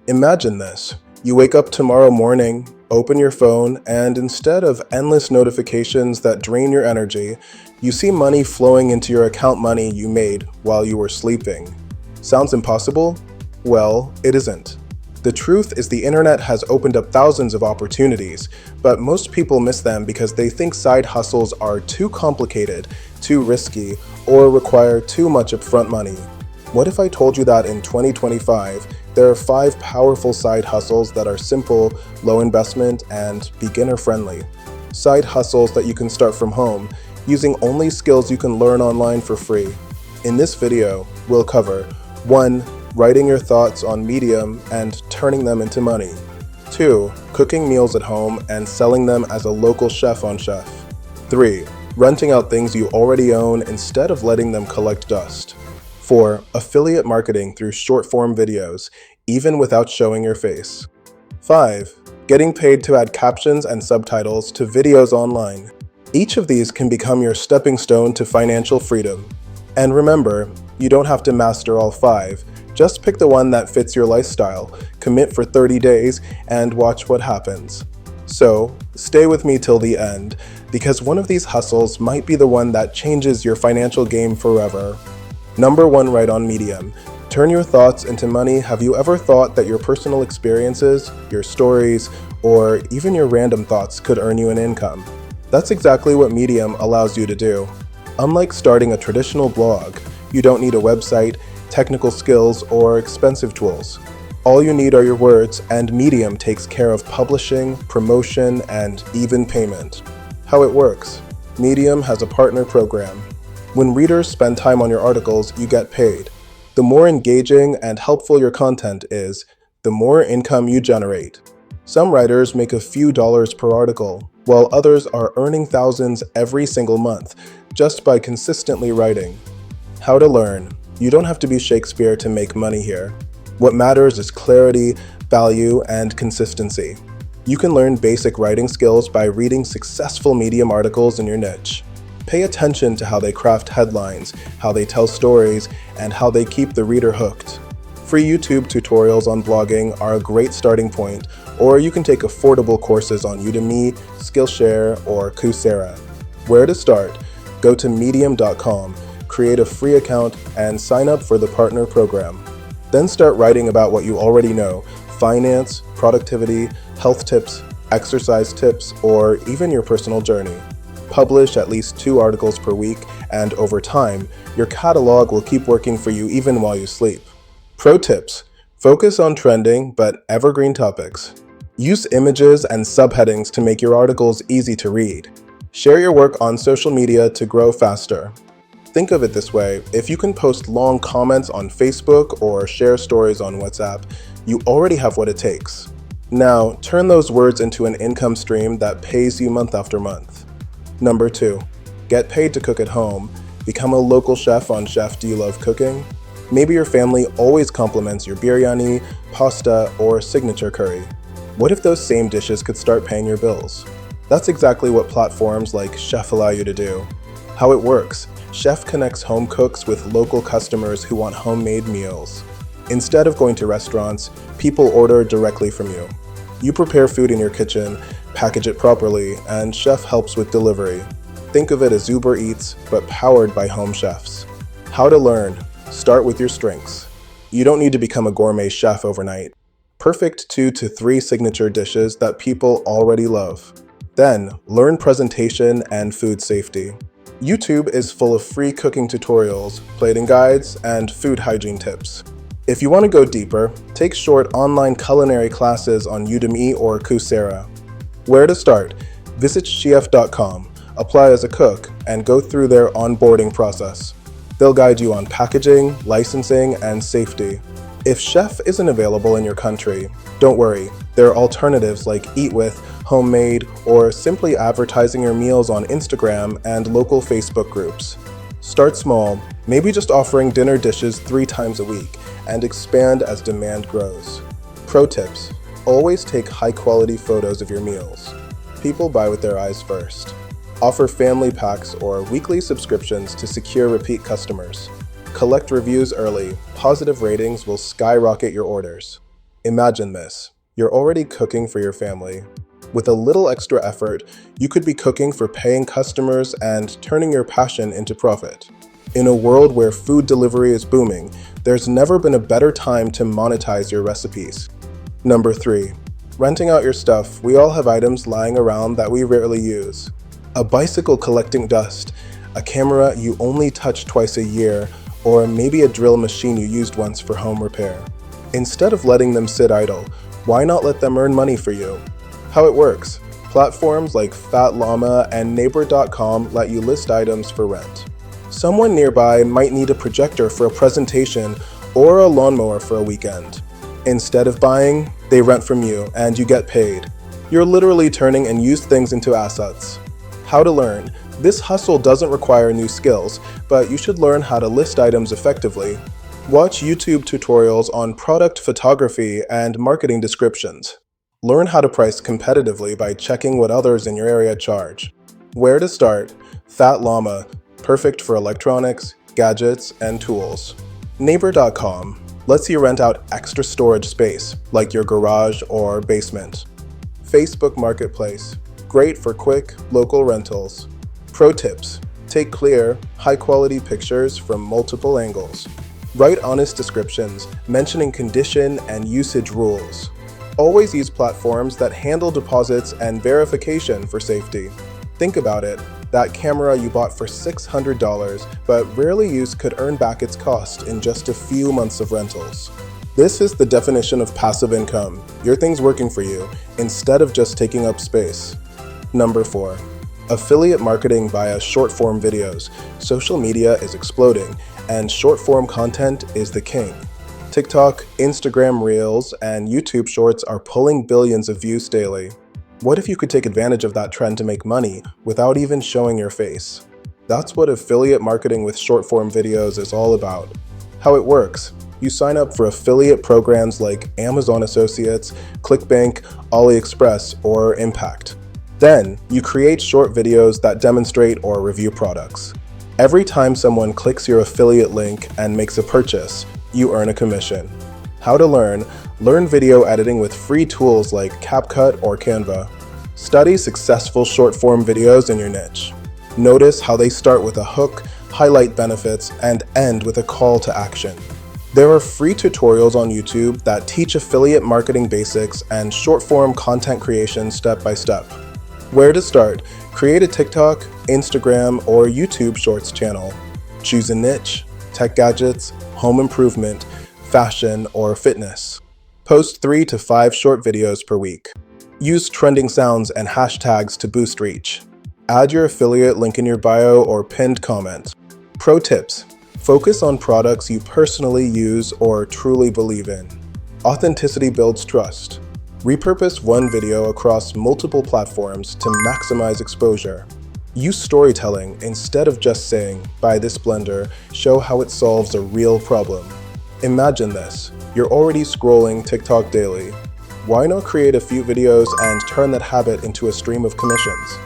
Imagine this. You wake up tomorrow morning, open your phone, and instead of endless notifications that drain your energy, you see money flowing into your account, money you made while you were sleeping. Sounds impossible? Well, it isn't. The truth is the internet has opened up thousands of opportunities, but most people miss them because they think side hustles are too complicated, too risky, or require too much upfront money. What if I told you that in 2025, there are 5 powerful side hustles that are simple, low investment, and beginner-friendly? Side hustles that you can start from home, using only skills you can learn online for free. In this video, we'll cover 1. Writing your thoughts on Medium and turning them into money. 2. Cooking meals at home and selling them as a local chef on Chef. 3. Renting out things you already own instead of letting them collect dust. 4. Affiliate marketing through short-form videos, even without showing your face. 5. Getting paid to add captions and subtitles to videos online. Each of these can become your stepping stone to financial freedom. And remember, you don't have to master all 5. Just pick the one that fits your lifestyle, commit for 30 days, and watch what happens. So, stay with me till the end, because one of these hustles might be the one that changes your financial game forever. Number 1, write on Medium. Turn your thoughts into money. Have you ever thought that your personal experiences, your stories, or even your random thoughts could earn you an income? That's exactly what Medium allows you to do. Unlike starting a traditional blog, you don't need a website, technical skills, or expensive tools. All you need are your words, and Medium takes care of publishing, promotion, and even payment. How it works. Medium has a partner program. When readers spend time on your articles, you get paid. The more engaging and helpful your content is, the more income you generate. Some writers make a few dollars per article, while others are earning thousands every single month just by consistently writing. How to learn. You don't have to be Shakespeare to make money here. What matters is clarity, value, and consistency. You can learn basic writing skills by reading successful Medium articles in your niche. Pay attention to how they craft headlines, how they tell stories, and how they keep the reader hooked. Free YouTube tutorials on blogging are a great starting point, or you can take affordable courses on Udemy, Skillshare, or Coursera. Where to start? Go to medium.com, create a free account, and sign up for the partner program. Then start writing about what you already know: finance, productivity, health tips, exercise tips, or even your personal journey. Publish at least 2 articles per week, and over time, your catalog will keep working for you even while you sleep. Pro tips: focus on trending but evergreen topics. Use images and subheadings to make your articles easy to read. Share your work on social media to grow faster. Think of it this way: if you can post long comments on Facebook or share stories on WhatsApp, you already have what it takes. Now, turn those words into an income stream that pays you month after month. Number 2, get paid to cook at home. Become a local chef on Chef. Do you love cooking? Maybe your family always compliments your biryani, pasta, or signature curry. What if those same dishes could start paying your bills? That's exactly what platforms like Chef allow you to do. How it works: Chef connects home cooks with local customers who want homemade meals. Instead of going to restaurants, people order directly from you. You prepare food in your kitchen, package it properly, and Chef helps with delivery. Think of it as Uber Eats, but powered by home chefs. How to learn. Start with your strengths. You don't need to become a gourmet chef overnight. Perfect 2 to 3 signature dishes that people already love. Then, learn presentation and food safety. YouTube is full of free cooking tutorials, plating guides, and food hygiene tips. If you want to go deeper, take short online culinary classes on Udemy or Coursera. Where to start? Visit chef.com, apply as a cook, and go through their onboarding process. They'll guide you on packaging, licensing, and safety. If Chef isn't available in your country, don't worry. There are alternatives like Eat With, Homemade, or simply advertising your meals on Instagram and local Facebook groups. Start small, maybe just offering dinner dishes 3 times a week, and expand as demand grows. Pro tips: always take high-quality photos of your meals. People buy with their eyes first. Offer family packs or weekly subscriptions to secure repeat customers. Collect reviews early. Positive ratings will skyrocket your orders. Imagine this. You're already cooking for your family. With a little extra effort, you could be cooking for paying customers and turning your passion into profit. In a world where food delivery is booming, there's never been a better time to monetize your recipes. Number 3. Renting out your stuff. We all have items lying around that we rarely use. A bicycle collecting dust, a camera you only touch twice a year, or maybe a drill machine you used once for home repair. Instead of letting them sit idle, why not let them earn money for you? How it works. Platforms like Fat Llama and Neighbor.com let you list items for rent. Someone nearby might need a projector for a presentation or a lawnmower for a weekend. Instead of buying, they rent from you and you get paid. You're literally turning unused things into assets. How to learn. This hustle doesn't require new skills, but you should learn how to list items effectively. Watch YouTube tutorials on product photography and marketing descriptions. Learn how to price competitively by checking what others in your area charge. Where to start? Fat Llama, perfect for electronics, gadgets, and tools. Neighbor.com lets you rent out extra storage space, like your garage or basement. Facebook Marketplace, great for quick, local rentals. Pro tips: take clear, high-quality pictures from multiple angles. Write honest descriptions, mentioning condition and usage rules. Always use platforms that handle deposits and verification for safety. Think about it. That camera you bought for $600 but rarely used could earn back its cost in just a few months of rentals. This is the definition of passive income, your things working for you, instead of just taking up space. Number 4. Affiliate marketing via short-form videos. Social media is exploding, and short-form content is the king. TikTok, Instagram Reels, and YouTube Shorts are pulling billions of views daily. What if you could take advantage of that trend to make money without even showing your face? That's what affiliate marketing with short-form videos is all about. How it works. You sign up for affiliate programs like Amazon Associates, ClickBank, AliExpress, or Impact. Then, you create short videos that demonstrate or review products. Every time someone clicks your affiliate link and makes a purchase, you earn a commission. How to learn. Learn video editing with free tools like CapCut or Canva. Study successful short-form videos in your niche. Notice how they start with a hook, highlight benefits, and end with a call to action. There are free tutorials on YouTube that teach affiliate marketing basics and short-form content creation step by step. Where to start? Create a TikTok, Instagram, or YouTube Shorts channel. Choose a niche: tech gadgets, home improvement, fashion, or fitness. Post 3 to 5 short videos per week. Use trending sounds and hashtags to boost reach. Add your affiliate link in your bio or pinned comment. Pro tips: focus on products you personally use or truly believe in. Authenticity builds trust. Repurpose one video across multiple platforms to maximize exposure. Use storytelling instead of just saying, "Buy this blender," show how it solves a real problem. Imagine this. You're already scrolling TikTok daily. Why not create a few videos and turn that habit into a stream of commissions?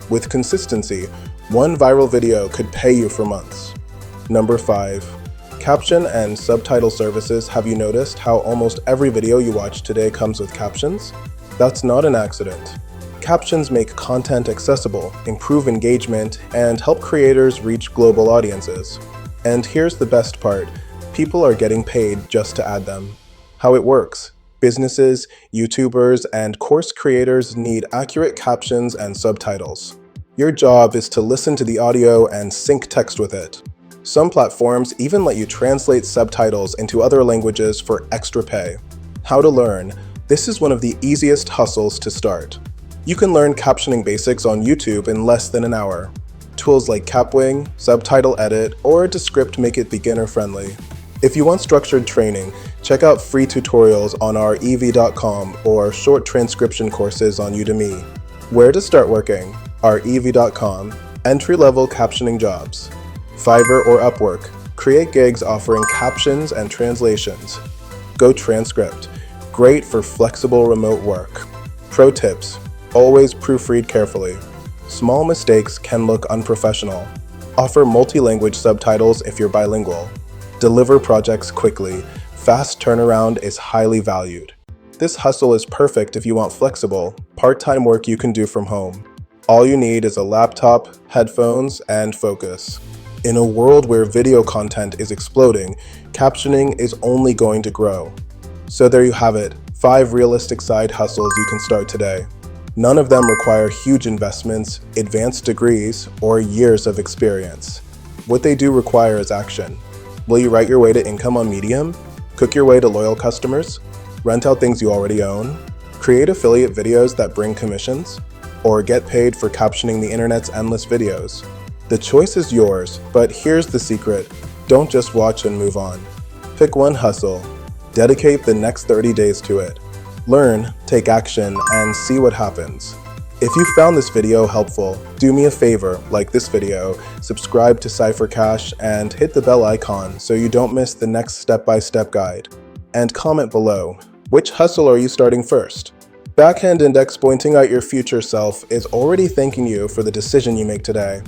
With consistency, one viral video could pay you for months. Number 5. Caption and subtitle services. Have you noticed how almost every video you watch today comes with captions? That's not an accident. Captions make content accessible, improve engagement, and help creators reach global audiences. And here's the best part. People are getting paid just to add them. How it works. Businesses, YouTubers, and course creators need accurate captions and subtitles. Your job is to listen to the audio and sync text with it. Some platforms even let you translate subtitles into other languages for extra pay. How to learn. This is one of the easiest hustles to start. You can learn captioning basics on YouTube in less than an hour. Tools like Capwing, Subtitle Edit, or Descript make it beginner-friendly. If you want structured training, check out free tutorials on our ev.com or short transcription courses on Udemy. Where to start working? Our ev.com, entry-level captioning jobs. Fiverr or Upwork, create gigs offering captions and translations. Go Transcript, great for flexible remote work. Pro tips, always proofread carefully. Small mistakes can look unprofessional. Offer multi-language subtitles if you're bilingual. Deliver projects quickly. Fast turnaround is highly valued. This hustle is perfect if you want flexible, part-time work you can do from home. All you need is a laptop, headphones, and focus. In a world where video content is exploding, captioning is only going to grow. So there you have it, 5 realistic side hustles you can start today. None of them require huge investments, advanced degrees, or years of experience. What they do require is action. Will you write your way to income on Medium? Cook your way to loyal customers? Rent out things you already own? Create affiliate videos that bring commissions? Or get paid for captioning the internet's endless videos? The choice is yours, but here's the secret. Don't just watch and move on. Pick one hustle. Dedicate the next 30 days to it. Learn, take action, and see what happens. If you found this video helpful, do me a favor, like this video, subscribe to Cypher Cash, and hit the bell icon so you don't miss the next step-by-step guide. And comment below, which hustle are you starting first? Backhand index pointing at your future self is already thanking you for the decision you make today.